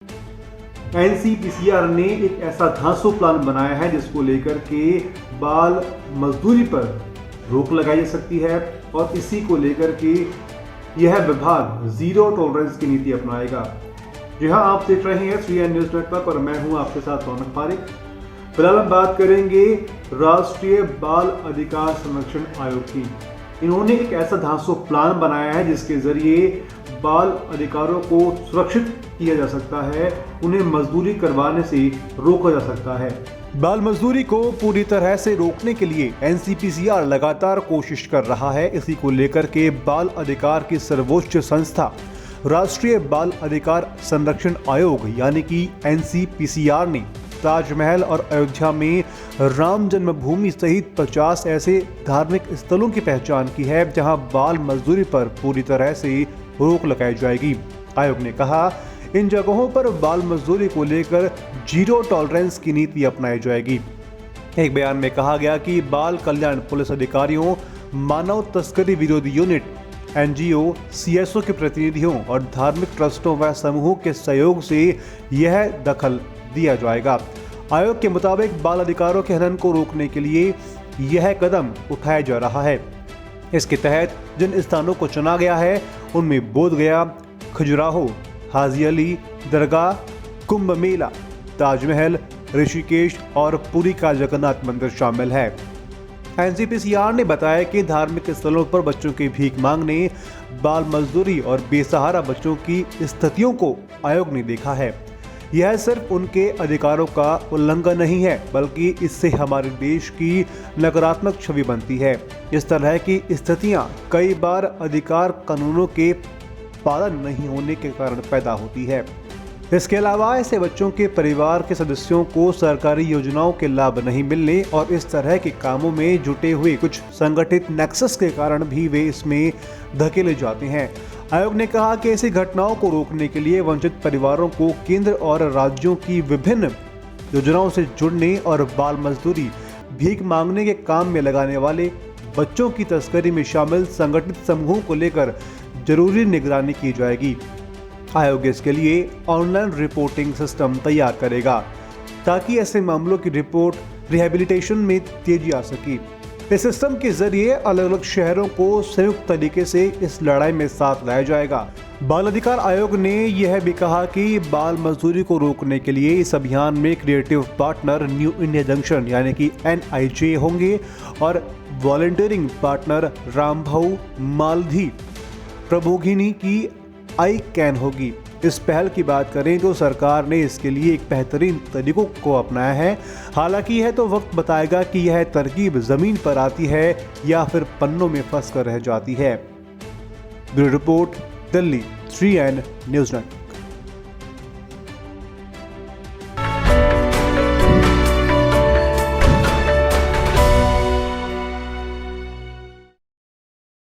NCPCR ने एक ऐसा धांसू प्लान बनाया है जिसको लेकर के बाल मजदूरी पर रोक लगाई जा सकती है और इसी को लेकर के यह विभाग जीरो टॉलरेंस की नीति अपनाएगा। जी हाँ, आप देख रहे हैं 3N न्यूज नेटवर्क और मैं हूं आपके साथ रौनक फारिक। फिलहाल हम बात करेंगे राष्ट्रीय बाल अधिकार संरक्षण आयोग की। इन्होंने एक ऐसा धांसू प्लान बनाया है जिसके जरिए बाल अधिकारों को सुरक्षित किया जा सकता है, उन्हें मजदूरी करवाने से रोका जा सकता है। बाल मजदूरी को पूरी तरह से रोकने के लिए एनसीपीसीआर लगातार कोशिश कर रहा है। इसी को लेकर के बाल अधिकार की सर्वोच्च संस्था राष्ट्रीय बाल अधिकार संरक्षण आयोग यानी कि एनसीपीसीआर ने ताजमहल और अयोध्या में राम जन्मभूमि सहित 50 ऐसे धार्मिक स्थलों की पहचान की है जहां बाल मजदूरी पर पूरी तरह से रोक लगाई जाएगी। आयोग ने कहा, इन जगहों पर बाल मजदूरी को लेकर जीरो टॉलरेंस की नीति अपनाई जाएगी। एक बयान में कहा गया कि बाल कल्याण पुलिस अधिकारियों, मानव तस्करी विरोधी यूनिट, एनजीओ, सीएसओ के प्रतिनिधियों और धार्मिक ट्रस्टों व समूहों के सहयोग से यह दखल दिया जाएगा। आयोग के मुताबिक बाल अधिकारों के हनन को रोकने के लिए यह कदम उठाया जा रहा है। इसके तहत जिन स्थानों को चुना गया है उनमें बोध गया, खजुराहो, हाजी अली दरगाह, कुंभ मेला, ताजमहल, ऋषिकेश और पुरी का जगन्नाथ मंदिर शामिल है। एनसीपीसीआर ने बताया कि धार्मिक स्थलों पर बच्चों की भीख मांगने, बाल मजदूरी और बेसहारा बच्चों की स्थितियों को आयोग ने देखा है। यह सिर्फ उनके अधिकारों का उल्लंघन नहीं है, बल्कि इससे हमारे देश की नकारात्मक छवि बनती है। इस तरह की स्थितियां कई बार अधिकार कानूनों के पालन नहीं होने के कारण पैदा होती है। इसके अलावा ऐसे बच्चों के परिवार के सदस्यों को सरकारी योजनाओं के लाभ नहीं मिलने और इस तरह के कामों में जुटे हुए कुछ संगठित नेक्सस के कारण भी वे इसमें धकेले जाते हैं। आयोग ने कहा कि ऐसी घटनाओं को रोकने के लिए वंचित परिवारों को केंद्र और राज्यों की विभिन्न योजनाओं से जुड़ने और बाल मजदूरी, भीख मांगने के काम में लगाने वाले बच्चों की तस्करी में शामिल संगठित समूहों को लेकर जरूरी निगरानी की जाएगी। आयोग इसके लिए ऑनलाइन रिपोर्टिंग सिस्टम तैयार करेगा ताकि ऐसे मामलों की रिपोर्ट रिहैबिलिटेशन में तेजी आ सके। इस सिस्टम के जरिए अलग अलग शहरों को संयुक्त तरीके से इस लड़ाई में साथ लाया जाएगा। बाल अधिकार आयोग ने यह भी कहा कि बाल मजदूरी को रोकने के लिए इस अभियान में creative partner new India junction यानी कि NIJ होंगे और वॉलंटियरिंग पार्टनर रामभाऊ मालधी प्रबोधिनी की ICAN होगी। इस पहल की बात करें तो सरकार ने इसके लिए एक बेहतरीन तरीकों को अपनाया है। हालांकि यह तो वक्त बताएगा कि यह तरकीब जमीन पर आती है या फिर पन्नों में फंस कर रह जाती है। Bureau report, Delhi, 3N news net.